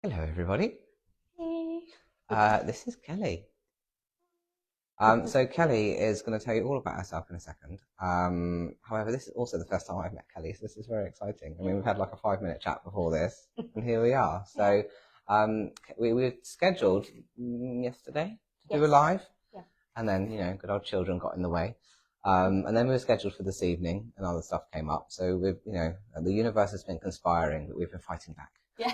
Hello, everybody. Hey. This is Kelley. So Kelley is going to tell you all about herself in a second. However, this is also the first time I've met Kelley, so this is very exciting. I mean, we've had like a 5-minute chat before this, and here we are. So we were scheduled yesterday to do a live, and then, good old children got in the way. And then we were scheduled for this evening, and other stuff came up. So we've, the universe has been conspiring, but we've been fighting back. Yeah,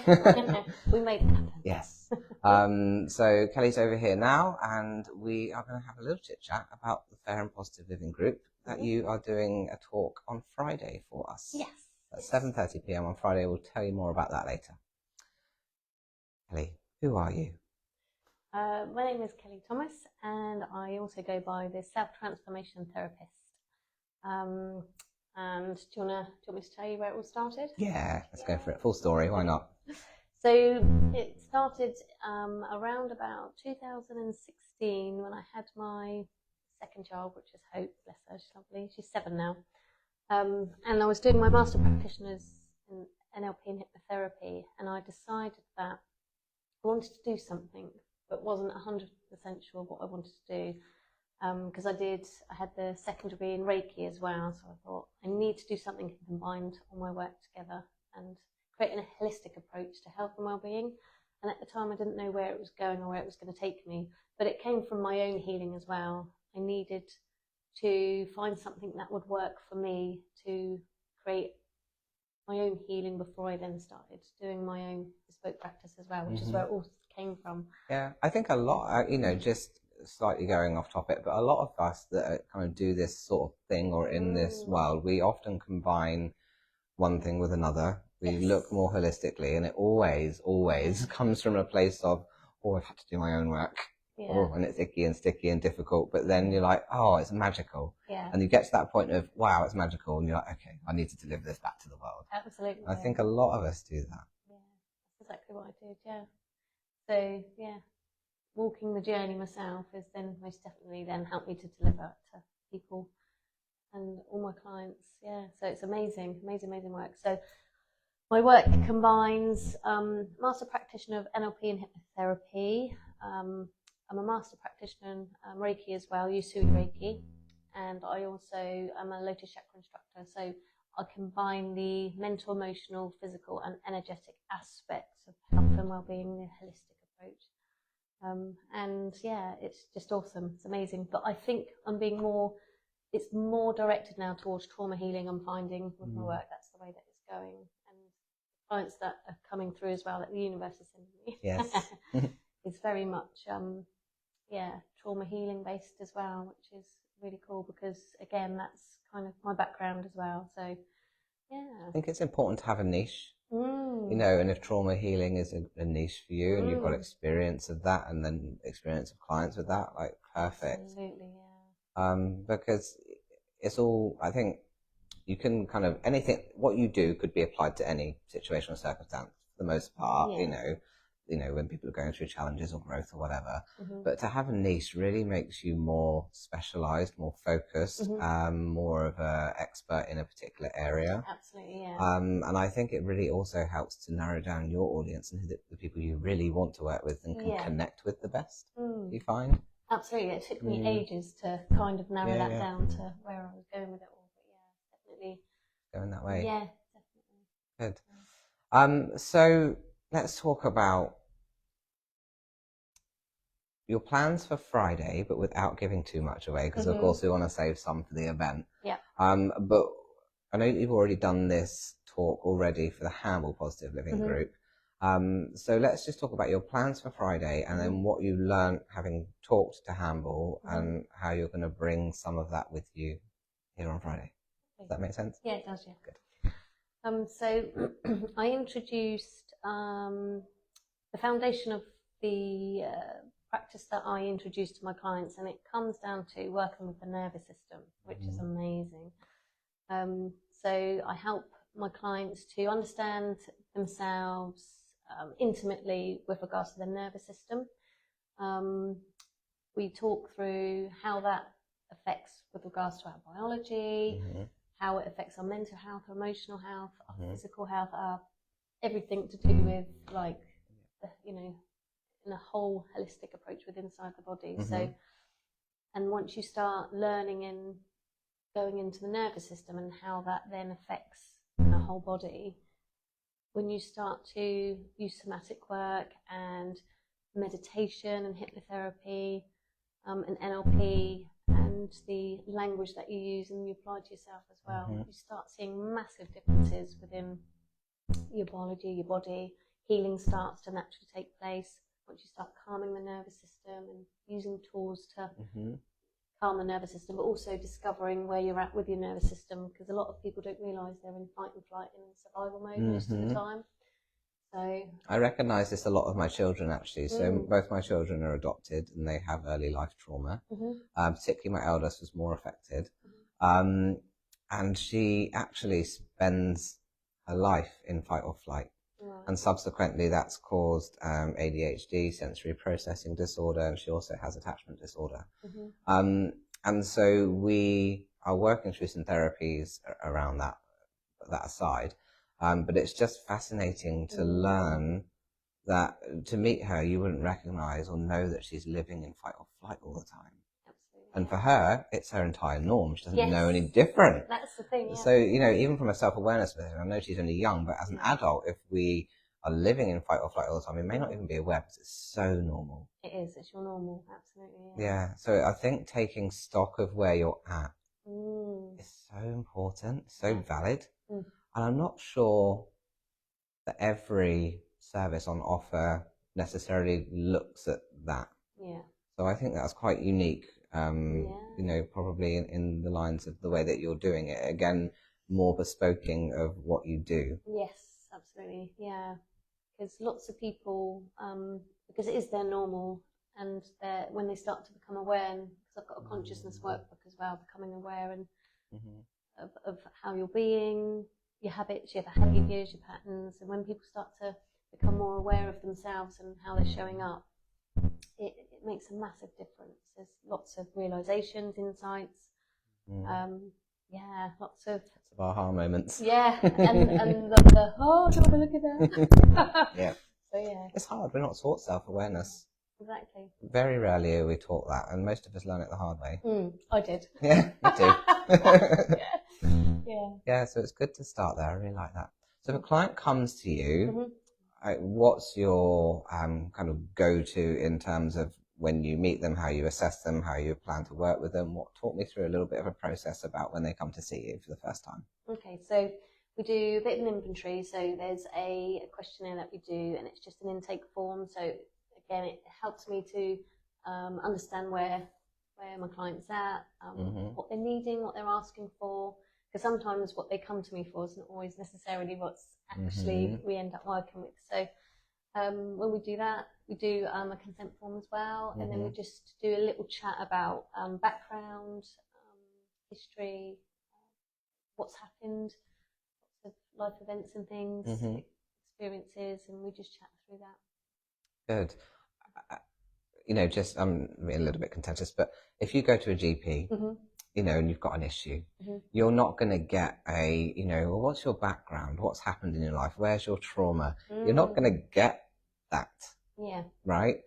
we made it happen. Yes. So Kelley's over here now, and we are going to have a little chit chat about the Fareham Positive Living Group that you are doing a talk on Friday for us. Yes. At 7:30 p.m. on Friday. We'll tell you more about that later. Kelley, who are you? My name is Kelley Thomas, and I also go by the self-transformation therapist. And do you want me to tell you where it all started? Yeah, let's go for it. Full story, why not? So it started around about 2016 when I had my second child, which is Hope. Bless her, she's lovely. She's 7 now. And I was doing my master practitioners in NLP and hypnotherapy, and I decided that I wanted to do something, but wasn't 100% sure what I wanted to do. Because I had the second degree in Reiki as well, so I thought I need to do something combined all my work together and creating a holistic approach to health and well-being. And at the time I didn't know where it was going or where it was going to take me, but it came from my own healing as well. I needed to find something that would work for me to create my own healing before I then started doing my own bespoke practice as well, which is where it all came from. Yeah, I think a lot, just slightly going off topic, but a lot of us that kind of do this sort of thing or in this world, we often combine one thing with another. We look more holistically, and it always comes from a place of, I've had to do my own work. And it's icky and sticky and difficult, but then you're like, it's magical. And you get to that point of, wow, it's magical, and you're like, okay, I need to deliver this back to the world. Absolutely. I think a lot of us do that. Yeah, that's exactly what I did, So, walking the journey myself has then most definitely then helped me to deliver to people and all my clients. So it's amazing work. So my work combines master practitioner of NLP and hypnotherapy. I'm a master practitioner in Reiki as well, Usui Reiki, and I also am a Lotus Chakra instructor. So I combine the mental, emotional, physical and energetic aspects of health and well-being, the holistic approach. It's just awesome. It's amazing. But I think it's more directed now towards trauma healing. I'm finding with my work, that's the way that it's going. And clients that are coming through as well, that the universe is sending me. Yes. It's very much, trauma healing based as well, which is really cool because, again, that's kind of my background as well. So, I think it's important to have a niche. And if trauma healing is a niche for you and you've got experience of that and then experience of clients with that, like perfect. Absolutely, because it's all, I think you can kind of, anything, what you do could be applied to any situation or circumstance for the most part, when people are going through challenges or growth or whatever. But to have a niche really makes you more specialized, more focused, more of an expert in a particular area. Absolutely, and I think it really also helps to narrow down your audience and the people you really want to work with and can connect with the best, you find? Absolutely. It took me ages to kind of narrow that down to where I was going with it all. But definitely. Going that way. Yeah, definitely. Good. So let's talk about your plans for Friday, but without giving too much away, because of course we want to save some for the event. Yeah. But I know you've already done this talk already for the Hampshire Positive Living Group. So let's just talk about your plans for Friday and then what you learned having talked to Hampshire and how you're going to bring some of that with you here on Friday. Does that make sense? Yeah, it does, yeah. Good. So I introduced the foundation of the practice that I introduced to my clients, and it comes down to working with the nervous system, which is amazing. So I help my clients to understand themselves intimately with regards to their nervous system. We talk through how that affects with regards to our biology, how it affects our mental health, our emotional health, our physical health, everything to do with like you know, in a whole holistic approach with inside the body. So, and once you start learning and going into the nervous system and how that then affects the whole body, when you start to use somatic work and meditation and hypnotherapy and NLP and the language that you use and you apply to yourself as well, you start seeing massive differences within your biology, your body. Healing starts to naturally take place once you start calming the nervous system and using tools to calm the nervous system, but also discovering where you're at with your nervous system, because a lot of people don't realise they're in fight and flight and survival mode most of the time. So I recognise this a lot of my children, actually. So both my children are adopted and they have early life trauma. Particularly my eldest was more affected. And she actually spends her life in fight or flight. And subsequently that's caused ADHD, sensory processing disorder, and she also has attachment disorder. And so we are working through some therapies around that aside. But it's just fascinating to learn that, to meet her, you wouldn't recognise or know that she's living in fight or flight all the time. absolutely. And for her, it's her entire norm. She doesn't know any different. That's the thing. So, you know, even from a self-awareness perspective, I know she's only young, but as an adult, if we are living in fight or flight all the time, we may not even be aware because it's so normal. It is. It's your normal. Absolutely. Yeah. So I think taking stock of where you're at is so important, so valid. And I'm not sure that every service on offer necessarily looks at that. Yeah. So I think that's quite unique, you know, probably in the lines of the way that you're doing it. Again, more bespoking of what you do. Yes, absolutely. Yeah. Because lots of people, because it is their normal, and when they start to become aware, and because I've got a consciousness workbook as well, becoming aware and of how you're being, your habits, your behaviours, your patterns, and when people start to become more aware of themselves and how they're showing up, it makes a massive difference. There's lots of realizations, insights, lots of aha moments. Yeah, and the oh, don't look at that. Yeah. So yeah, it's hard. We're not taught self-awareness. Exactly. Very rarely are we taught that, and most of us learn it the hard way. I did. Yeah, me too. Yeah. Yeah, so it's good to start there. I really like that. So if a client comes to you, what's your kind of go-to in terms of when you meet them, how you assess them, how you plan to work with them? Talk me through a little bit of a process about when they come to see you for the first time. Okay, so we do a bit of an inventory. So there's a questionnaire that we do, and it's just an intake form. So again, it helps me to understand where my client's at, what they're needing, what they're asking for. Because sometimes what they come to me for isn't always necessarily what's actually we end up working with. So when we do that, we do a consent form as well, and then we just do a little chat about background, history, what's happened, lots of life events and things, experiences, and we just chat through that. Good. You know, just I'm being a little bit contentious, but if you go to a GP, you know, and you've got an issue, you're not going to get a, you know, well, what's your background? What's happened in your life? Where's your trauma? You're not going to get that. Yeah. Right?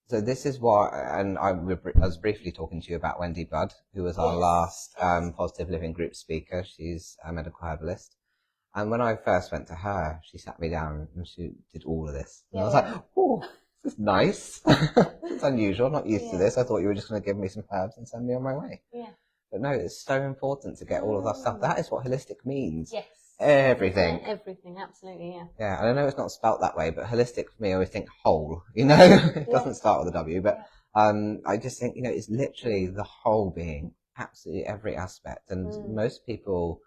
So this is why, and I was briefly talking to you about Wendy Budd, who was our last Positive Living Group speaker. She's a medical herbalist. And when I first went to her, she sat me down and she did all of this. And I was like, oh, this is nice. It's unusual. I'm not used to this. I thought you were just going to give me some herbs and send me on my way. Yeah. But no, it's so important to get all of that stuff. That is what holistic means. Yes. Everything. Yeah, everything, absolutely, yeah. Yeah, and I know it's not spelt that way, but holistic for me, I always think whole, you know? It doesn't start with a W, but I just think, you know, it's literally the whole being, absolutely every aspect. And most people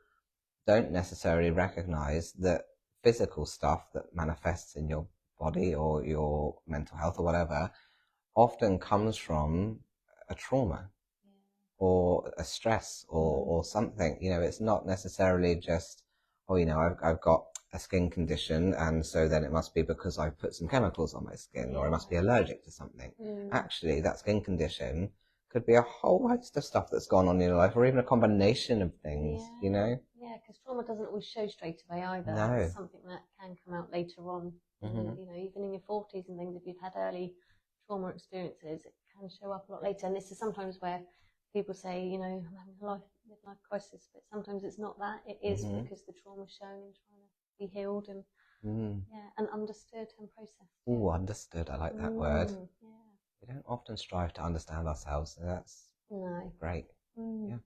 don't necessarily recognize that physical stuff that manifests in your body or your mental health or whatever often comes from a trauma or a stress or something. You know, it's not necessarily just, oh, you know, I've got a skin condition and so then it must be because I put some chemicals on my skin or I must be allergic to something. Actually, that skin condition could be a whole host of stuff that's gone on in your life, or even a combination of things, you know? Yeah, because trauma doesn't always show straight away either. No. It's something that can come out later on. And, you know, even in your 40s and things, if you've had early trauma experiences, it can show up a lot later. And this is sometimes where people say, you know, I'm having a midlife crisis, but sometimes it's not that. It is because the trauma's shown and trying to be healed and and understood and processed. Oh, understood. I like that word. Yeah. We don't often strive to understand ourselves, so that's great. Yeah.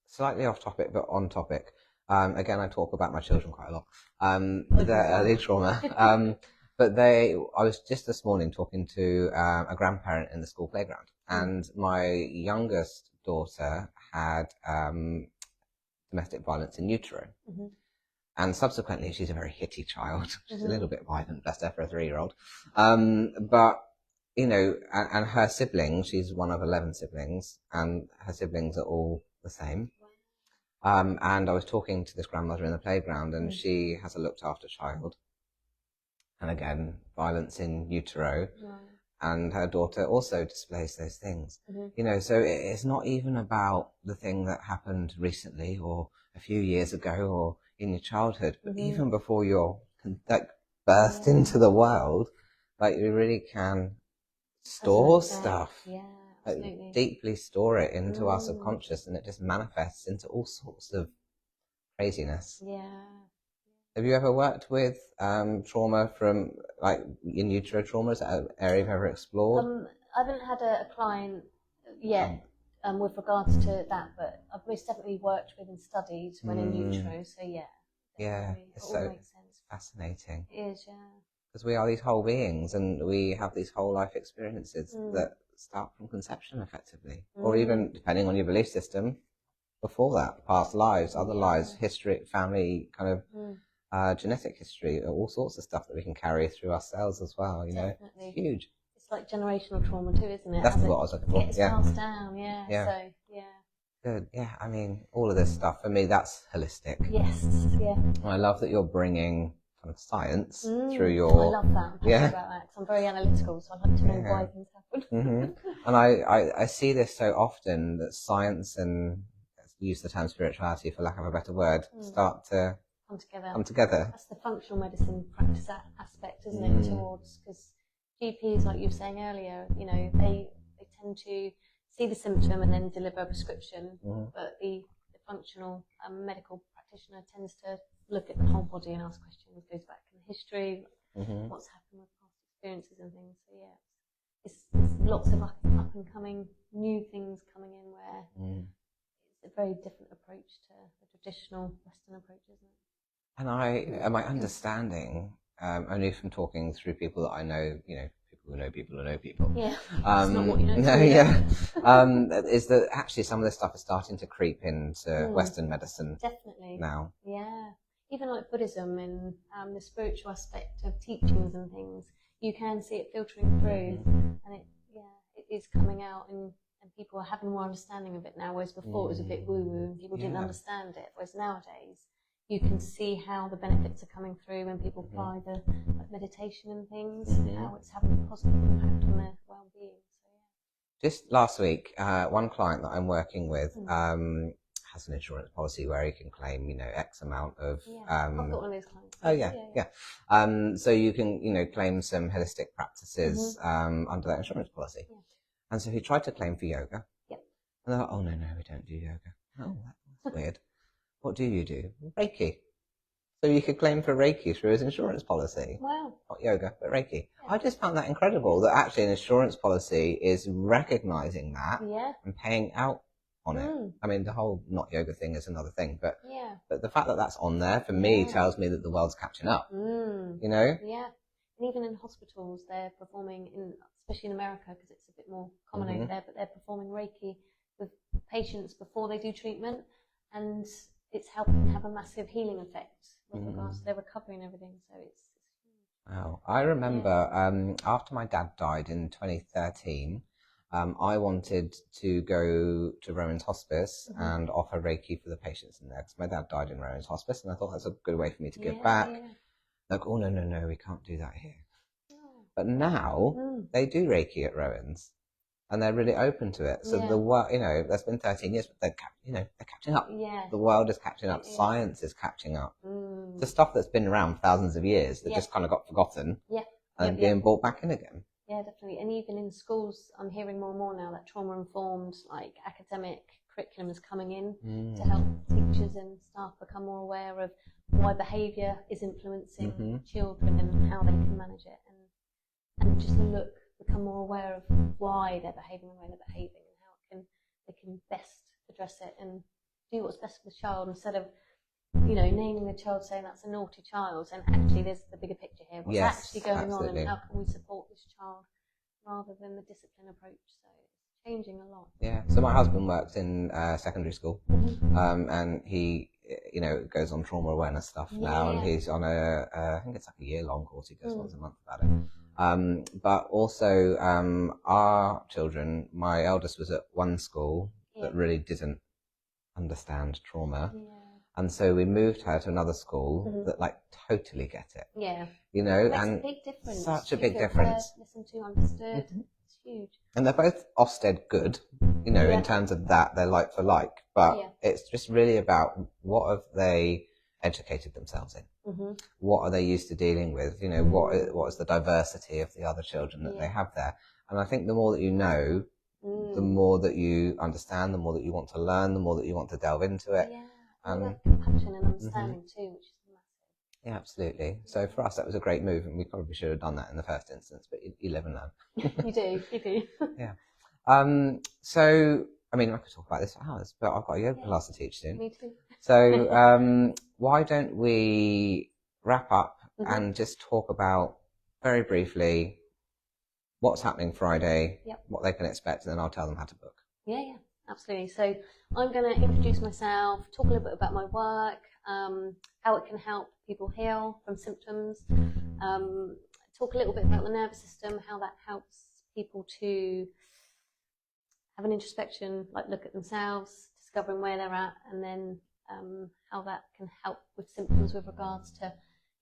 Slightly off topic, but on topic. Again, I talk about my children quite a lot. Their early trauma. But I was just this morning talking to a grandparent in the school playground, and my youngest daughter had domestic violence in utero. And subsequently, she's a very hitty child. She's a little bit violent, bless her, for a 3-year-old. But, you know, and her siblings, she's one of 11 siblings, and her siblings are all the same. And I was talking to this grandmother in the playground, and she has a looked after child. And again, violence in utero. And her daughter also displays those things. You know, so it's not even about the thing that happened recently or a few years ago or in your childhood, but even before you're like burst into the world, like you really can store stuff. Like, deeply store it into our subconscious, and it just manifests into all sorts of craziness. Have you ever worked with trauma from, like, in utero trauma? Is that an area you've ever explored? I haven't had a client yet with regards to that, but I've most definitely worked with and studied when in utero, so it's so makes sense. Fascinating. It is, because we are these whole beings, and we have these whole life experiences that start from conception effectively, or even, depending on your belief system, before that, past lives, other lives, history, family, kind of genetic history, all sorts of stuff that we can carry through ourselves as well, you know. It's huge. It's like generational trauma too, isn't it? That's what I was looking for. It's passed down, so good. I mean, all of this stuff, for me, that's holistic. And I love that you're bringing kind of science through your... I love that. I'm passionate about that, because I'm very analytical, so I'd like to know why things happen. And I see this so often, that science and, let's use the term spirituality for lack of a better word, start to come together. That's the functional medicine practice aspect, isn't it, towards, because GPs, like you were saying earlier, you know, they tend to see the symptom and then deliver a prescription, but the functional medical practitioner tends to look at the whole body and ask questions, goes back in history, what's happened with past experiences and things. So it's lots of up and coming new things coming in where it's a very different approach to the traditional Western approach, isn't it? And my understanding, only from talking through people that I know, you know, people who know people who know people. It's not what you know. Is that actually some of this stuff is starting to creep into Western medicine. Definitely. Now. Even like Buddhism and the spiritual aspect of teachings and things, you can see it filtering through, and it is coming out, and people are having more understanding of it now, whereas before it was a bit woo-woo and people didn't understand it, whereas nowadays you can see how the benefits are coming through when people apply the meditation and things, how it's having a positive impact on their well-being. So, just last week, one client that I'm working with has an insurance policy where he can claim, you know, X amount of... I've got one of those clients. So you can, you know, claim some holistic practices under that insurance policy. And so he tried to claim for yoga. And they're like, oh, no, we don't do yoga. Oh, that's weird. What do you do? Reiki. So you could claim for Reiki through his insurance policy. Wow. Not yoga, but Reiki. I just found that incredible, that actually an insurance policy is recognizing that and paying out on it. I mean, the whole not yoga thing is another thing, but the fact that that's on there, for me, tells me that the world's catching up. You know? And even in hospitals, they're performing, especially in America, because it's a bit more common over there, but they're performing Reiki with patients before they do treatment, and it's helping have a massive healing effect with regards to their recovery and everything. So it's wow. I remember after my dad died in 2013, I wanted to go to Rowan's Hospice and offer Reiki for the patients in there, because my dad died in Rowan's Hospice, and I thought that's a good way for me to give back. Like, oh, no, we can't do that here. But now they do Reiki at Rowan's. and they're really open to it. So the world, that's been 13 years, but they're catching up. Yeah. The world is catching up. Science is catching up. The stuff that's been around for thousands of years that just kind of got forgotten and being brought back in again. Yeah, definitely. And even in schools, I'm hearing more and more now that trauma-informed, like academic curriculum is coming in to help teachers and staff become more aware of why behaviour is influencing children and how they can manage it, and just become more aware of why they're behaving the way they're behaving and how they can best address it and do what's best for the child, instead of naming the child, saying that's a naughty child, and actually there's the bigger picture here. What's actually going on, and how can we support this child rather than the discipline approach? So it's changing a lot. Yeah. So my husband works in secondary school, and he, goes on trauma awareness stuff now, and he's on I think it's like a year-long course. He goes once a month about it. But also our children, my eldest was at one school that really didn't understand trauma. And so we moved her to another school that totally get it. Yeah. It makes and a big difference. Such a big difference. Heard, listened to, understood. It's huge. And they're both Ofsted good, in terms of that, they're like for like. But it's just really about what have they educated themselves in? What are they used to dealing with? What is the diversity of the other children that they have there? And I think the more that you know, the more that you understand, the more that you want to learn, the more that you want to delve into it. Yeah. And compassion and understanding too, which is massive. Yeah, absolutely. So for us, that was a great move, and we probably should have done that in the first instance, but you live and learn. You do. Yeah. So, I could talk about this for hours, but I've got a yoga class to teach soon. Me too. So, why don't we wrap up and just talk about, very briefly, what's happening Friday, what they can expect, and then I'll tell them how to book. Yeah, absolutely. So I'm going to introduce myself, talk a little bit about my work, how it can help people heal from symptoms, talk a little bit about the nervous system, how that helps people to have an introspection, look at themselves, discovering where they're at, and then how that can help with symptoms with regards to,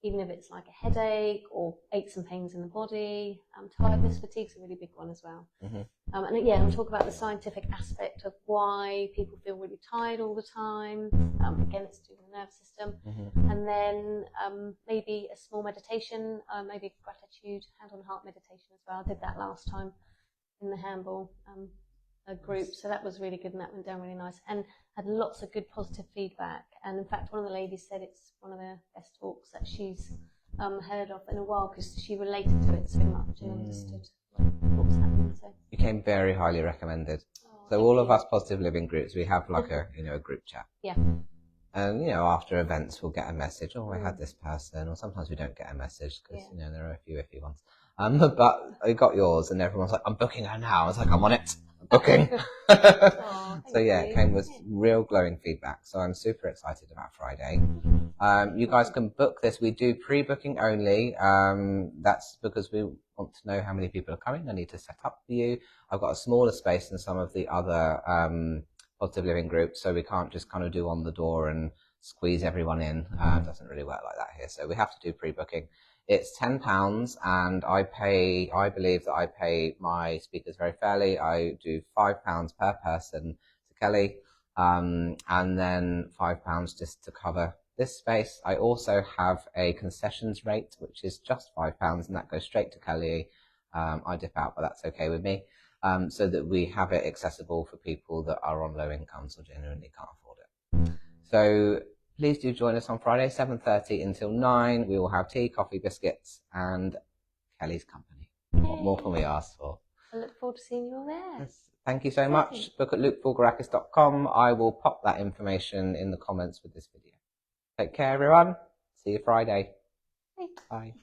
even if it's like a headache or aches and pains in the body. Tiredness, fatigue's a really big one as well. And I'll talk about the scientific aspect of why people feel really tired all the time. Again, it's to do with the nervous system. And then maybe a small meditation, maybe gratitude, hand on heart meditation as well. I did that last time in the handball group, so that was really good, and that went down really nice, and had lots of good positive feedback. And in fact, one of the ladies said it's one of the best talks that she's heard of in a while, because she related to it so much and understood what was happening. So became very highly recommended. So all of us positive living groups, we have a group chat. Yeah. And after events we'll get a message, I had this person, or sometimes we don't get a message because there are a few iffy ones. But I got yours, and everyone's like, I'm booking her now. I was like, I'm on it. Booking. So it came with real glowing feedback. So I'm super excited about Friday. You guys can book this. We do pre-booking only. That's because we want to know how many people are coming. I need to set up for you. I've got a smaller space than some of the other positive living groups, so we can't just kind of do on the door and squeeze everyone in. It doesn't really work like that here. So we have to do pre-booking. It's £10, and I believe that I pay my speakers very fairly. I do £5 per person to Kelley, and then £5 just to cover this space. I also have a concessions rate, which is just £5, and that goes straight to Kelley. I dip out, but that's okay with me, so that we have it accessible for people that are on low incomes or genuinely can't afford it. So please do join us on Friday, 7:30 until 9. We will have tea, coffee, biscuits, and Kelley's company. What more can we ask for? I look forward to seeing you all there. Yes. Thank you so much. Book at lukevoulgarakis.com. I will pop that information in the comments with this video. Take care, everyone. See you Friday. Thanks. Bye.